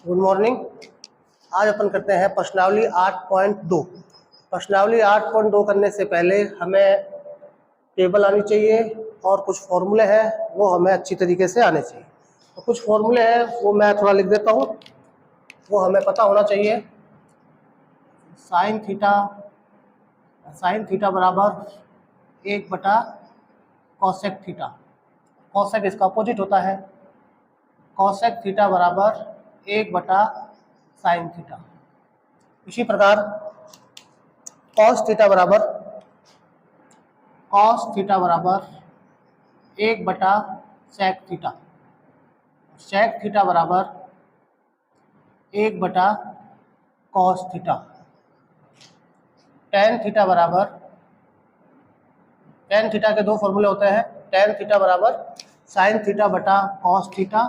Good morning. आज अपन करते हैं प्रश्नावली 8.2। प्रश्नावली 8.2 करने से पहले हमें टेबल आनी चाहिए और कुछ फॉर्मूले हैं वो हमें अच्छी तरीके से आने चाहिए। तो कुछ फॉर्मूले हैं वो मैं थोड़ा लिख देता हूँ, वो हमें पता होना चाहिए। साइन थीटा बराबर 1/कोसेक थीटा। कोसेक इसका अपोजिट होता है। कोसेक थीटा बराबर 1/साइन थीटा। इसी प्रकार कॉस थीटा बराबर 1/सेक थीटा। सेक थीटा बराबर 1/कॉस थीटा। टेन थीटा बराबर, टेन थीटा के दो फॉर्मूले होते हैं। टेन थीटा बराबर साइन थीटा बटा कॉस थीटा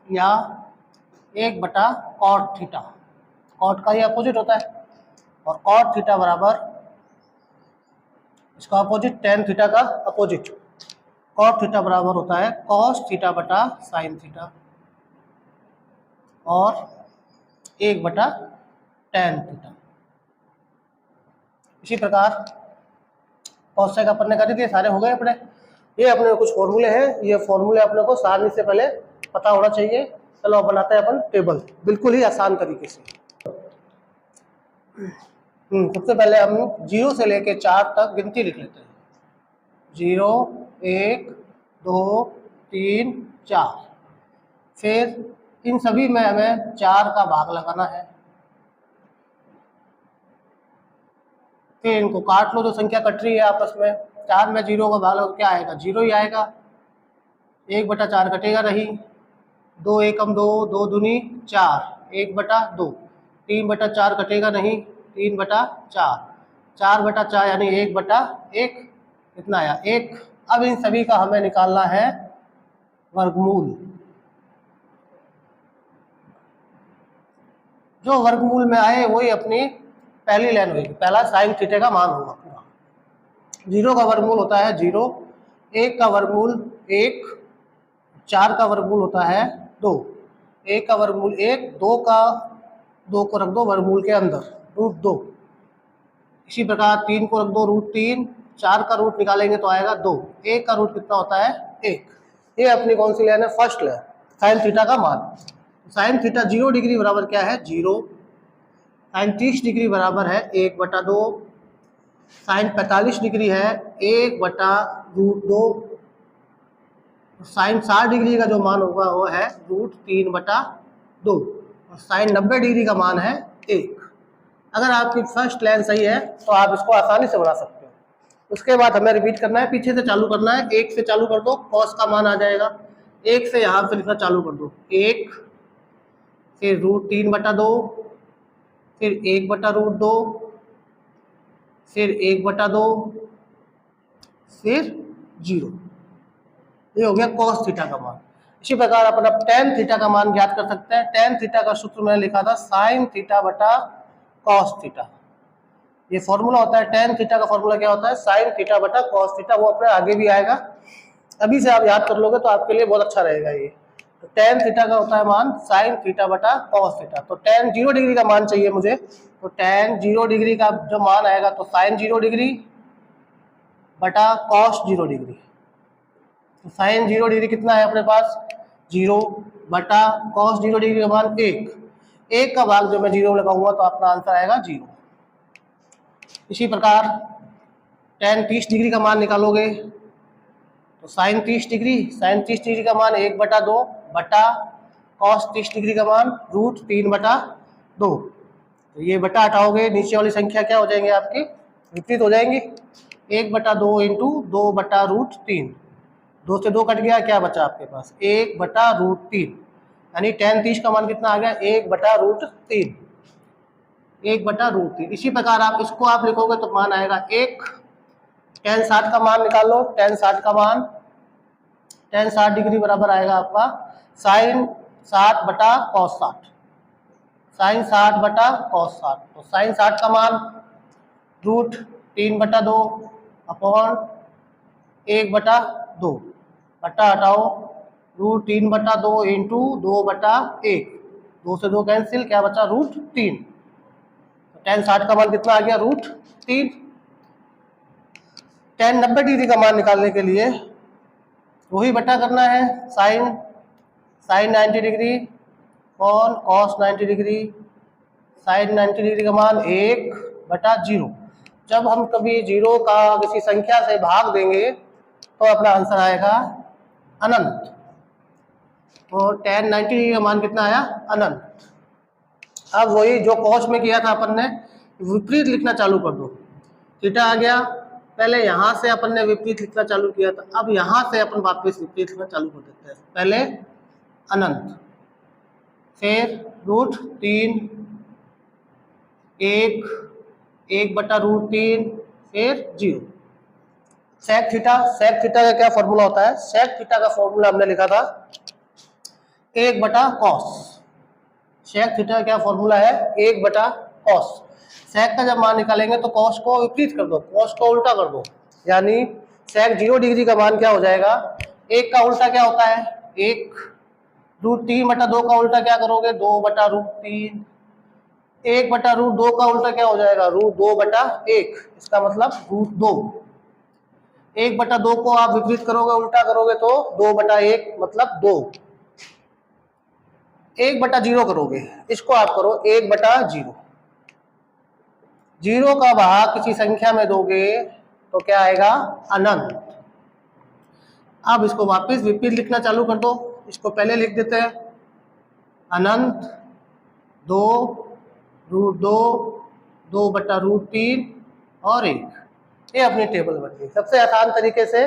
या 1/कॉट थीटा। कॉट का ही अपोजिट होता है। और कॉट थीटा बराबर इसका अपोजिट, टेन थीटा का अपोजिट। कॉट थीटा बराबर होता है कॉस थीटा बटा साइन थीटा और 1/टेन थीटा। इसी प्रकार कोसेक अपन ने कर दिए, सारे हो गए अपने। ये अपने कुछ फॉर्मूले हैं, ये फॉर्मूले अपने को सारणी से पहले पता होना चाहिए। चलो अब बनाते हैं अपन टेबल, बिल्कुल ही आसान तरीके से। सबसे पहले हम 0 से लेके 4 तक गिनती लिख लेते हैं। 0, 1, 2, 3, 4। फिर इन सभी में हमें 4 का भाग लगाना है। फिर इनको काट लो, जो संख्या कट रही है आपस में। 4 में 0 का भाग क्या आएगा? 0 ही आएगा। 1/4 कटेगा नहीं। 2 एकम 2, 2 दूनी 4, 1/2। 3/4 कटेगा नहीं, 3/4। 4/4 यानी 1/1। कितना आया? 1। अब इन सभी का हमें निकालना है वर्गमूल। जो वर्गमूल में आए वही अपनी पहली लाइन होगी। पहला साइन थीटा का मान होगा पूरा। 0 का वर्गमूल होता है 0, 1 का वर्गमूल 1, 4 का वर्गमूल होता है 2। 1 का वर्गमूल 1, 2 को रख दो वर्गमूल के अंदर, √2। इसी प्रकार 3 को रख दो √3। 4 का रूट निकालेंगे तो आएगा 2। 1 का रूट कितना होता है? 1। ये अपनी कौन सी लाइन है? फर्स्ट लाइन, साइन थीटा का मान। साइन थीटा 0 डिग्री बराबर क्या है? 0। साइन 30 डिग्री बराबर है 1/2। साइन 45 डिग्री है 1/√2। साइन 60 डिग्री का जो मान होगा वो है √3/2। और साइन 90 डिग्री का मान है 1। अगर आपकी फर्स्ट लाइन सही है तो आप इसको आसानी से बना सकते हो। उसके बाद हमें रिपीट करना है, पीछे से चालू करना है। 1 से चालू कर दो, कॉस का मान आ जाएगा। 1 से यहाँ से लिखना चालू कर दो। 1, फिर √3/2, फिर 1/√2, फिर 1/2, फिर 0। ये हो गया कॉस थीटा का मान। इसी प्रकार अपन अब टेन थीटा का मान ज्ञात कर सकते हैं। टेन थीटा का सूत्र मैंने लिखा था साइन थीटा बटा कॉस थीटा। ये फॉर्मूला होता है टेन थीटा का। फॉर्मूला क्या होता है? साइन थीटा बटा कॉस थीटा। वो अपने आगे भी आएगा, अभी से आप याद कर लोगे तो आपके लिए बहुत अच्छा रहेगा ये। तो टेन थीटा का होता है मान साइन थीटा बटा कॉस थीटा। तो टेन 0 डिग्री का मान चाहिए मुझे, तो टेन 0 डिग्री का जो मान आएगा तो साइन 0 डिग्री बटा कॉस 0 डिग्री। तो साइन 0 डिग्री कितना है अपने पास? 0 बटा कॉस 0 डिग्री का मान 1। 1 का भाग जो मैं 0 लगाऊंगा तो अपना आंसर आएगा 0। इसी प्रकार टेन 30 डिग्री का मान निकालोगे तो साइन 30 डिग्री का मान 1/2 बटा कॉस 30 डिग्री का मान √3/2। तो ये बटा हटाओगे, नीचे वाली संख्या क्या हो जाएंगे आपकी? विपरीत हो जाएंगी। 1/2 इंटू 2/√3। 2 से 2 कट गया, क्या बचा आपके पास? 1/√3। यानी टेन 30 का मान कितना आ गया? 1/√3। 1/√3। इसी प्रकार आप इसको आप लिखोगे तो मान आएगा 1। टेन 60 का मान निकाल लो। टेन 60 का मान, टेन 60 डिग्री बराबर आएगा आपका साइन 60 बटा कॉस 60। साइन 60 बटा कॉस 60। तो साइन 60 का मान √3/2 अपॉन 1/2। बटा हटाओ √3/2 इंटू 2/1, 2 से 2 कैंसिल, क्या बचा √3। tan 60 का मान कितना आ गया √3। tan 90 डिग्री का मान निकालने के लिए वही बटा करना है, साइन 90 डिग्री कॉन कॉस 90 डिग्री। साइन 90 डिग्री का मान 1/0। जब हम कभी 0 का किसी संख्या से भाग देंगे तो अपना आंसर आएगा अनंत। और tan 90 डिग्री का मान कितना आया अनंत। अब वही जो कॉस में किया था अपन ने, विपरीत लिखना चालू कर दो। थीटा आ गया, पहले यहाँ से अपन ने विपरीत लिखना चालू किया था, अब यहाँ से अपन वापस विपरीत लिखना चालू कर देते हैं। पहले अनंत, फिर √3, 1/√3, फिर 0। सेक थीटा का क्या फॉर्मूला होता है? सेक थीटा का फॉर्मूला हमने लिखा था 1/cos। सेक थीटा का क्या फॉर्मूला है? 1/cos। सेक का जब मान निकालेंगे तो कॉस को विपरीत कर दो, कॉस को उल्टा कर दो, यानी सेक 0 डिग्री का मान क्या हो जाएगा? 1 का उल्टा क्या होता है? 1। √3/2 का उल्टा क्या करोगे? 2/√3। 1/√2 का उल्टा क्या हो जाएगा? √2/1। इसका मतलब √2। 1/2 को आप विपरीत करोगे, उल्टा करोगे तो 2/1 मतलब 2। 1/0 करोगे, इसको आप करो 1/0। 0 का भाग किसी संख्या में दोगे तो क्या आएगा? अनंत। अब इसको वापस विपरीत लिखना चालू कर दो। इसको पहले लिख देते हैं अनंत 2 √2 2/√3 और 1। ये अपनी टेबल बन गई। सबसे आसान तरीके से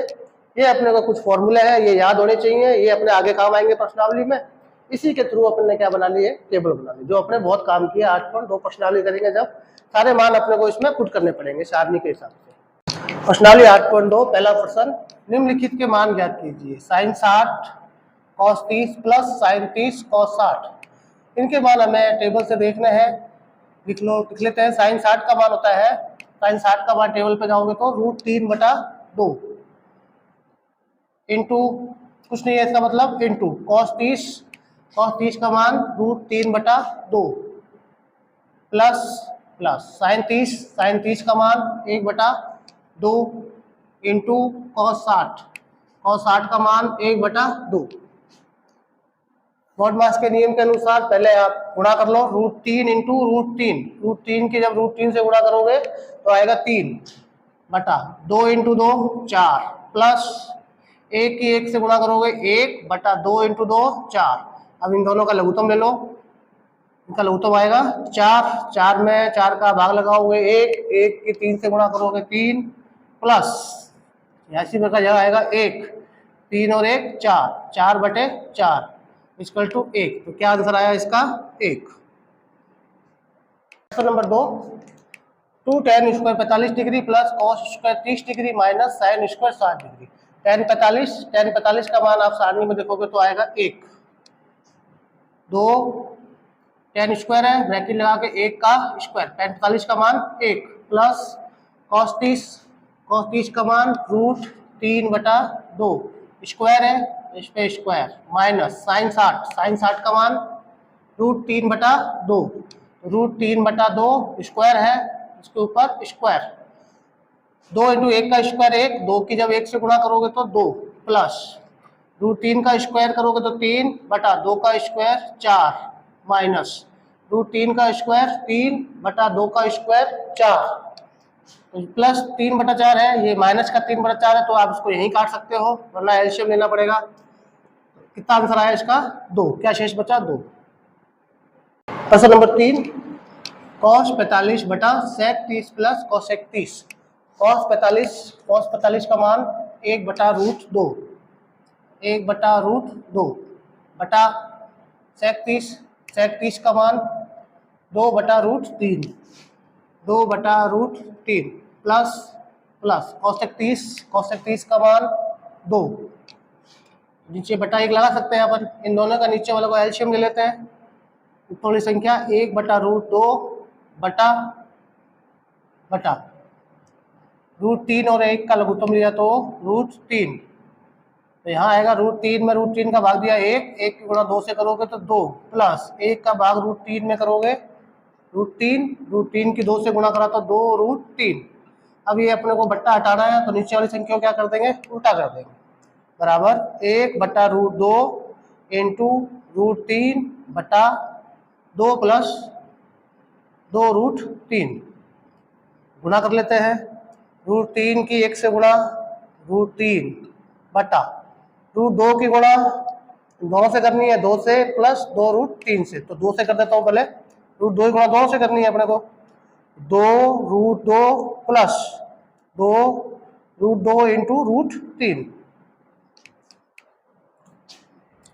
ये अपने को कुछ फॉर्मूले हैं, ये याद होने चाहिए, ये अपने आगे काम आएंगे प्रश्नावली में। इसी के थ्रू अपन ने क्या बना ली है? टेबल बना ली, जो अपने बहुत काम किया। 8.2 प्रश्नावली करेंगे जब सारे मान अपने को इसमें पुट करने पड़ेंगे सारणी के हिसाब से। प्रश्नावली 8.2 पहला प्रश्न, निम्नलिखित के मान ज्ञात कीजिए। sin 60 cos 30 plus sin 30 cos 60। इनके मान हमें टेबल से देखने हैं। लिख लेते हैं। sin 60 का मान होता है, sin 60 का मान टेबल पे जाओगे तो √3/2 इंटू कुछ नहीं है, इसका मतलब इंटू cos 30 का मान √3/2 प्लस sin 30 का मान 1/2 इंटू cos 60 का मान 1/2। मॉड के नियम के अनुसार पहले आप गुणा कर लो, √3 इंटू √3 की जब √3 से गुणा करोगे तो आएगा 3/2 इंटू 2 4 प्लस 1 की 1 से गुणा करोगे 1/2 इंटू 2 4। अब इन दोनों का लघुत्तम ले लो, इनका लघुत्तम आएगा 4 में 4 का भाग लगाओगे 1 की 3 से गुणा करोगे 3 प्लस इसी प्रकार जगह आएगा 1, 3 और 1 4, 4/4 इक्वल टू 1। तो क्या आंसर आया इसका? 1। Question number 2, 2 tan square 45 degree plus cos square 30 degree minus sin square 60 degree. tan 45 का मान आप सारणी में देखोगे तो आएगा 1। 2 tan स्क्वायर है, ब्रैकेट लगा के 1 का स्क्वायर, tan 45 का मान 1 प्लस cos 30 का मान √3/2 स्क्वायर है, इस पे स्क्वायर माइनस sin 60 का मान √3/2 स्क्वायर है, इसके ऊपर स्क्वायर 2 इंटू 1 का स्क्वायर 1, 2 की जब 1 से गुणा करोगे तो 2 प्लस √3 का स्क्वायर करोगे तो 3/2 का स्क्वायर 4 माइनस √3 का स्क्वायर 3/2 का स्क्वायर 4 प्लस 3/4 है, ये माइनस का 3/4 है, तो आप इसको यहीं काट सकते हो वरना एलसीएम लेना पड़ेगा। कितना आंसर आया इसका? 2। क्या शेष बचा? 2। प्रश्न नंबर 3, cos 45 बटा sec 30 प्लस cosec 30। cos 45 का मान 1/√2 बटा sec 30 का मान 2/√3 प्लस cosec 30 का मान 2, नीचे बटा 1 लगा सकते हैं अपन। इन दोनों का नीचे वाले को एलसीएम ले लेते हैं। ऊपर वाली संख्या 1/√2 बटा √3 और 1 का लघुत्तम लिया तो √3, तो यहाँ आएगा √3 में √3 का भाग दिया 1, 1 की गुणा 2 से करोगे तो 2 प्लस 1 का भाग √3 में करोगे √3 की 2 से गुणा करा तो 2√3। अब ये अपने को बट्टा हटाना है तो नीचे वाली संख्या को क्या कर देंगे, उल्टा कर देंगे, बराबर 1/√2 इंटू √3 बटा 2 प्लस 2√3 गुणा कर लेते हैं। √3 की 1 से गुणा √3 बटा √2 की गुणा 2 से करनी है, 2 से प्लस 2√3 से, तो 2 से कर देता हूँ पहले। √2 की गुणा 2 से करनी है अपने को, 2√2 प्लस 2√2 इंटू √3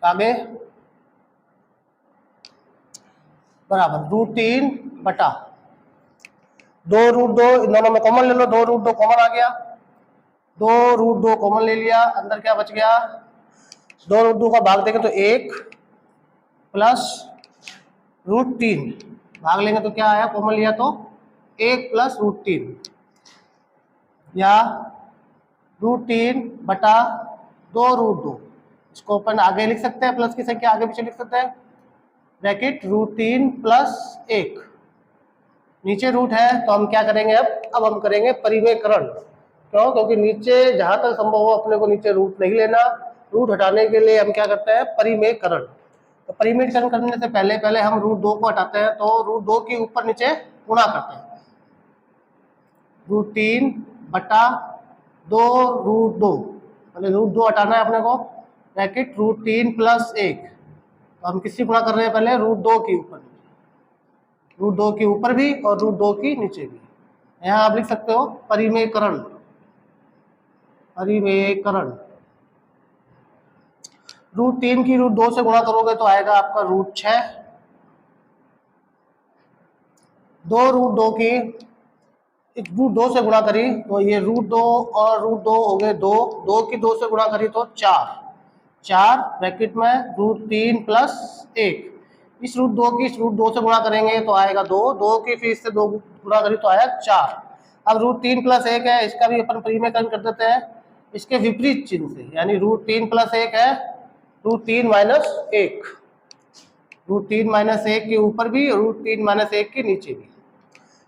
आगे बराबर √3 बटा 2√2, इन दोनों में कॉमन ले लो, 2√2 कॉमन आ गया, 2√2 कॉमन ले लिया, अंदर क्या बच गया, 2√2 का भाग देंगे तो 1 प्लस √3 भाग लेंगे तो क्या आया, कॉमन लिया तो 1 प्लस √3 या √3 बटा 2√2, इसको अपन आगे लिख सकते हैं, प्लस की संख्या आगे पीछे लिख सकते हैं, ब्रैकेट √3 प्लस 1, नीचे रूट है तो हम क्या करेंगे, अब हम करेंगे परिमेयकरण। क्यों, क्योंकि नीचे जहां तक संभव हो अपने को नीचे रूट नहीं लेना, रूट हटाने के लिए हम क्या करते हैं, परिमेयकरण। तो परिमेयकरण करने से पहले हम √2 को हटाते हैं, तो √2 के ऊपर नीचे गुणा करते हैं, √3 बटा 2√2, मतलब √2 हटाना है अपने को, ब्रैकेट √3 प्लस 1, तो हम किससे गुणा कर रहे हैं, पहले √2 के ऊपर, √2 के ऊपर भी और √2 की नीचे भी, यहाँ आप लिख सकते हो परिमेयकरण, परिमेयकरण। √3 की √2 से गुणा करोगे तो आएगा आपका √6, 2√2 की √2 से गुणा करी तो ये √2 और √2 हो गए 2, 2 की 2 से गुणा करी तो 4 ब्रैकेट में √3 प्लस 1, इस √2 की इस √2 से गुणा करेंगे तो आएगा 2, 2 की फिर इससे 2 गुणा करी तो आया 4। अब √3 प्लस 1 है, इसका भी अपन परिमेयकरण कर देते हैं इसके विपरीत चिन्ह से, यानी √3 प्लस 1 है √3 माइनस 1, √3 माइनस 1 के ऊपर भी और √3 माइनस 1 के नीचे भी।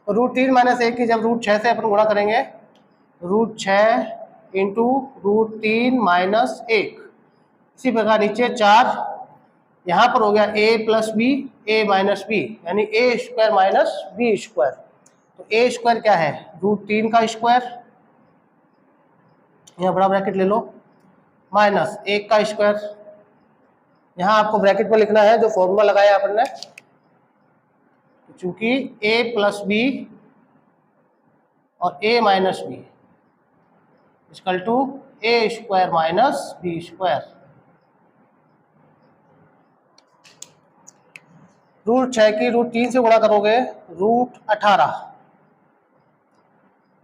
तो √3 माइनस 1 की जब √6 से अपन गुणा करेंगे, √6 इंटू √3 माइनस 1, इसी प्रकार नीचे 4, यहाँ पर हो गया a plus B, a minus B, यानी a² माइनस b²। तो a² क्या है, √3 का स्क्वायर, यहाँ बड़ा ब्रैकेट ले लो, माइनस 1 का स्क्वायर, यहाँ आपको ब्रैकेट में लिखना है जो फॉर्मूला लगाया अपन ने, चूंकि a प्लस बी और a minus B equal to a² minus b²। √6 की √3 से गुणा करोगे √18,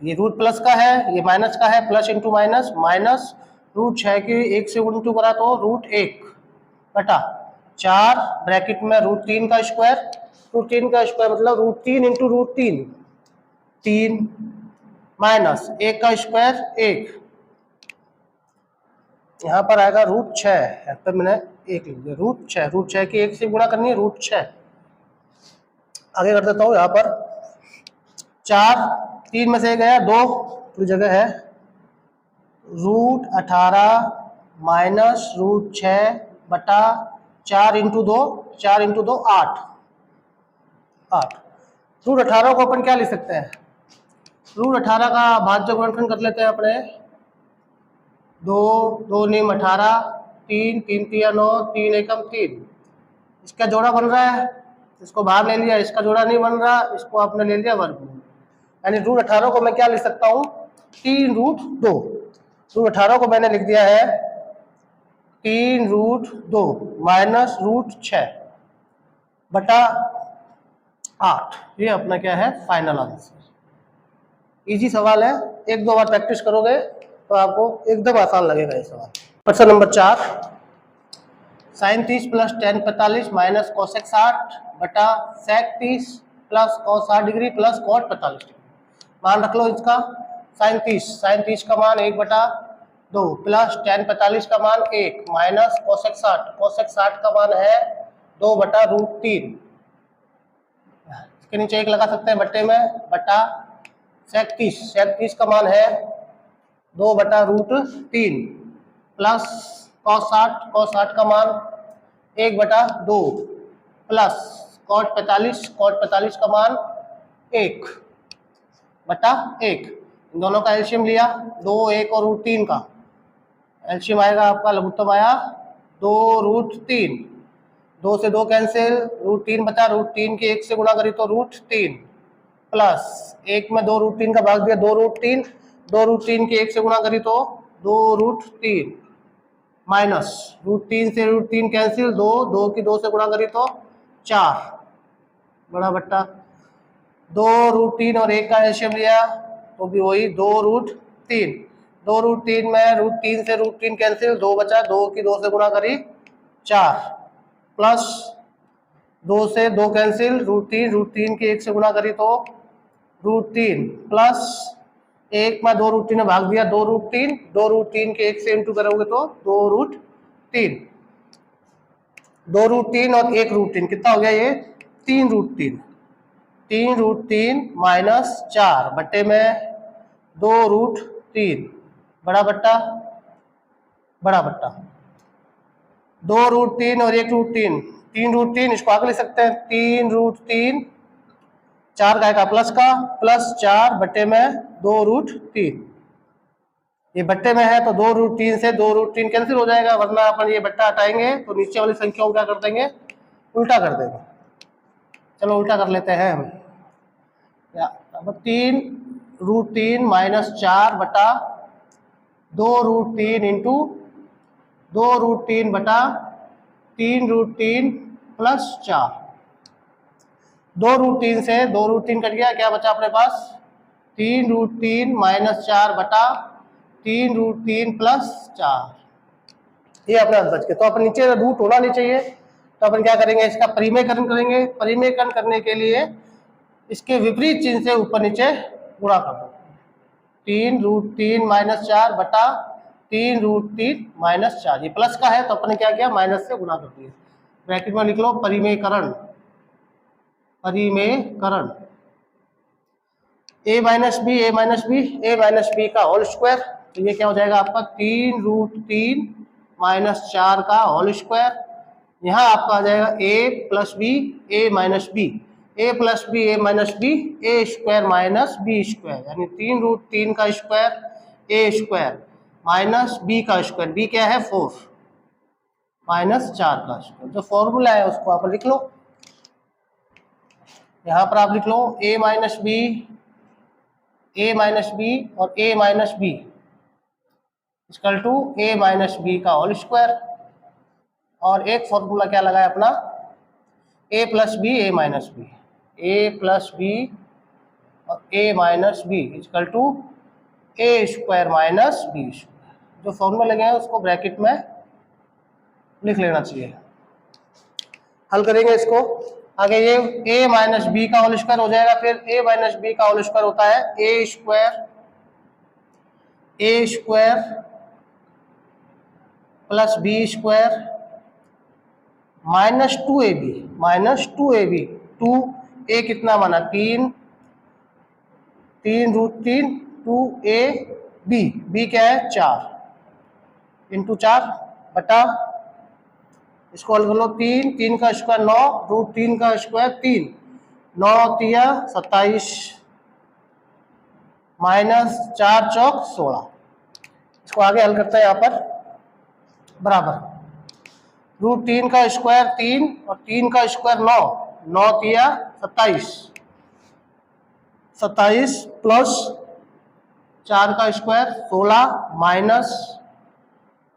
ये रूट प्लस का है, ये माइनस का है, प्लस इंटू माइनस, माइनस √6 की 1 से इंटू करा तो √1 बटा 4 ब्रैकेट में √3 का स्क्वायर, √3 का स्क्वायर मतलब √3 इंटू √3 3 माइनस 1 का स्क्वायर 1, यहाँ पर आएगा √6, यहाँ पर मैंने 1 लिख दिया, √6 की 1 से गुणा करनी है √6। आगे कर देता हूँ, यहाँ पर 4 3 में से गया 2 तो जगह है √18 माइनस √6 बटा 4 इंटू 2, 4 इंटू 2 8, √18 को अपन क्या लिख सकते हैं, √18 का भाज्य गुणनखंड कर लेते हैं अपने, 2 2 नीम 18, 3 3 3 9, 3 एकम 3, इसका जोड़ा बन रहा है, इसको बाहर ले लिया, इसका जोड़ा नहीं बन रहा, इसको आपने ले लिया वर्गमूल, यानी √18 को मैं क्या लिख सकता हूँ, 3√2, √18 को मैंने लिख दिया है 3√2 माइनस √6 बटा 8, ये अपना क्या है फाइनल आंसर। इजी सवाल है, 1-2 बार प्रैक्टिस करोगे तो आपको एकदम आसान लगेगा ये सवाल। प्रश्न number 4, sin 30 plus tan 45 minus cosec 60 बटा sec 30 plus cos 60 degree plus cot 45 degree. मान रख लो इसका sin 30 का मान 1 बटा 2 प्लस tan 45 का मान 1 माइनस कोसेक 60 का मान है 2/√3। इसके नीचे 1 लगा सकते हैं बट्टे में, बटा 37 का मान है 2/√3 प्लस cos 60 का मान 1/2 प्लस cot 45 का मान 1/1। इन दोनों का एलसीएम लिया 2, 1 और √3 का एलसीएम आएगा आपका, लघुत्तम आया 2√3। 2 से 2 कैंसिल, √3 बचा, √3 के 1 से गुणा करी तो √3 प्लस 1 में 2√3 का भाग दिया 2√3, 2√3 के 1 से गुणा करी तो 2√3 माइनस √3 से √3 कैंसिल, 2 की 2 से गुणा करी तो 4 बड़ा बट्टा 2√3 और 1 का एलसीएम लिया तो भी वही 2√3। 2√3 में √3 से √3 कैंसिल, 2 बचा, 2 की 2 से गुणा करी 4 प्लस 2 से 2 कैंसिल, √3 के 1 से गुणा करी तो √3 प्लस 1 में 2√3 में भाग दिया 2√3, 2√3 के 1 से इंटू करोगे तो 2√3। 2√3 और 1√3 कितना हो गया ये 3√3। 3√3 माइनस 4 बट्टे में 2√3 बड़ा बट्टा 2√3 और 1√3, 3√3 इसको आगे लिख सकते हैं 3√3, 4 का आएगा प्लस का, प्लस 4 बट्टे में 2√3। ये बट्टे में है तो 2√3 से 2√3 कैंसिल हो जाएगा, वरना अपन ये बट्टा हटाएंगे तो नीचे वाली संख्या को क्या कर देंगे, उल्टा कर देंगे। चलो उल्टा कर लेते हैं हम। अब 3√3 माइनस 4 बटा 2√3 इंटू 2√3 बटा 3√3 प्लस 4। 2√3 से 2√3 कट गया, क्या बचा अपने पास 3√3 माइनस 4 बटा 3√3 प्लस 4। ये अपने पास बच गया। तो अपन नीचे रूट होना नहीं चाहिए, तो अपन क्या करेंगे, इसका परिमेयकरण करेंगे। परिमेयकरण करने के लिए इसके विपरीत चिन्ह से ऊपर नीचे गुणा कर दो। 3√3 माइनस 4 बटा 3√3 माइनस 4। ये प्लस का है तो अपने क्या किया, माइनस से गुणा कर दिया। ब्रैकेट में लिख लो परिमेयकरण, a माइनस बी का होल स्क्वायर, तो ये क्या हो जाएगा आपका 3√3 माइनस 4 का होल स्क्वायर। यहाँ आपका आ जाएगा a plus B a minus B, a plus B a minus B, a square minus B square, यानी 3√3 का square a square minus b का स्क्वायर, b क्या है 4 माइनस 4 का स्क्वायर। जो फॉर्मूला है उसको आप लिख लो, यहाँ पर आप लिख लो a माइनस बी और a minus B equal to a minus B का होल स्क्वायर। और एक फॉर्मूला क्या लगाया अपना, a plus B a minus B, a plus B और a minus B equal to a square minus B square. जो formula लगे हैं उसको ब्रैकेट में लिख लेना चाहिए। हल करेंगे इसको आगे, ये a माइनस बी का होल स्क्वायर हो जाएगा, फिर a माइनस बी का होल स्क्वायर होता है a square plus B square minus 2ab, 2a कितना माना 3, 3√3 2ab, b क्या है 4 इंटू 4 बटा, इसको हल कर लो 3 का स्क्वायर 9, √3 का स्क्वायर 3, 9 तिया 27 माइनस 4 चौक 16। इसको आगे हल करते हैं यहाँ पर, बराबर √3 का स्क्वायर 3 और 3 का स्क्वायर 9, 9 तिया 27 प्लस 4 का स्क्वायर 16 माइनस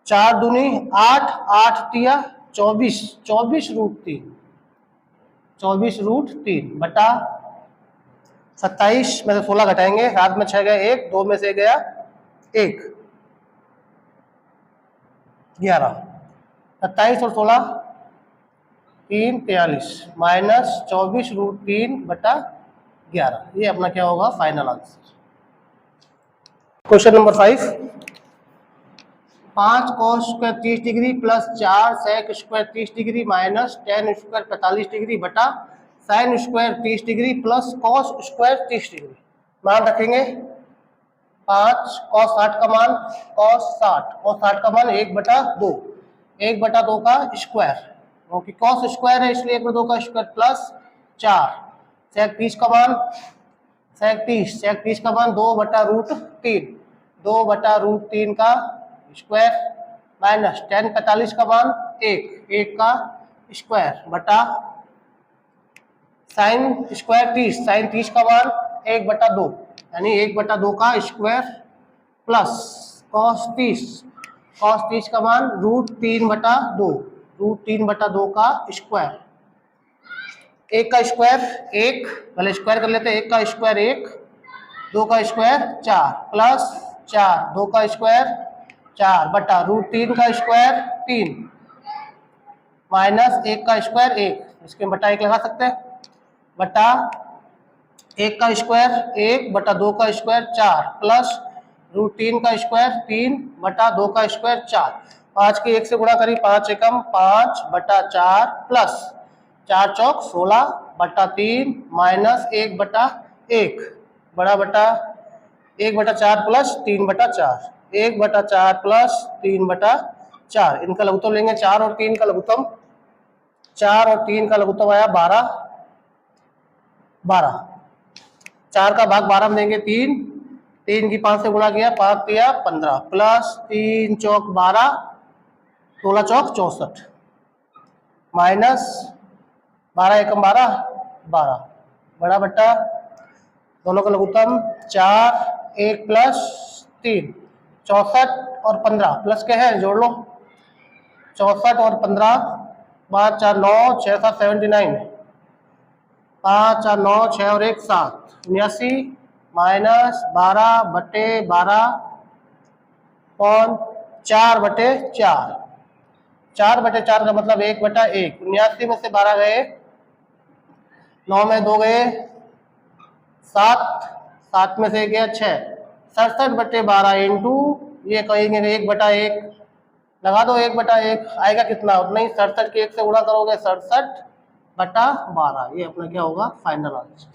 4 दूनी 8, 8 तिया 24, 24√3 बटा 27 में से 16 घटाएंगे, हाथ में 6 गया 1, 2 में से गया 1, 11, 27 और 16 3 43 माइनस 24√3 बटा 11। ये अपना क्या होगा final answer. Question number 5, 5 cos square 30 degree plus 4 sec square 30 degree minus tan square 45 degree बटा sin square 30 degree plus cos square 30 degree. मान रखेंगे 5 cos 60 का मान cos 60 का मान 1/2, 1/2 का स्क्वायर, क्योंकि cos स्क्वायर है इसलिए 1/2 का स्क्वायर प्लस 4 sec 30 का मान sec 30 का मान 2/√3, 2/√3 का स्क्वायर माइनस tan 45 का मान 1 का स्क्वायर बटा sin स्क्वायर 30, sin 30 का मान 1/2 यानी 1/2 का स्क्वायर प्लस cos 30 का मान √3/2, √3/2 का स्क्वायर, 1 का स्क्वायर 1, पहले स्क्वायर कर लेते हैं, 1 का स्क्वायर 1, 2 का स्क्वायर 4 प्लस 4, 2 का स्क्वायर 4 बटा √3 का स्क्वायर 3 माइनस 1 का स्क्वायर 1, इसके बटा 1 लगा सकते हैं, बटा 1 का स्क्वायर 1 बटा 2 का स्क्वायर 4 प्लस √3 का स्क्वायर 3 बटा 2 का स्क्वायर 4, 5 के 1 से गुणा करी 5 एकम 5/4 प्लस 4 चौक 16 बटा 3 माइनस 1/1 बड़ा बटा 1/4 प्लस 3/4, 1/4 प्लस 3/4, इनका लघुत्तम लेंगे 4 और 3 का लघुत्तम, 4 और 3 का लघुत्तम आया 12, 4 का भाग 12 में देंगे 3 की 5 से गुणा किया 5 दिया 15 प्लस 3 चौक 12, 16 चौक 64 माइनस 12 एकम 12 बड़ा बट्टा दोनों का लघुत्तम 4 1 प्लस 3 64 और 15 प्लस के हैं जोड़ लो, 64 और 15 5 4 9 6 7 79, 5 4 9 6 और 1 7 79 माइनस 12/12 और 4/4, 4/4 का मतलब 1/1, 79 में से 12 गए 9 में 2 गए 7, 7 में से 1 गया 6, 67/12 इंटू ये कहेंगे 1/1 लगा दो, 1/1 आएगा कितना, उतना ही 67 के 1 से गुणा करोगे 67/12, ये अपना क्या होगा फाइनल आंसर।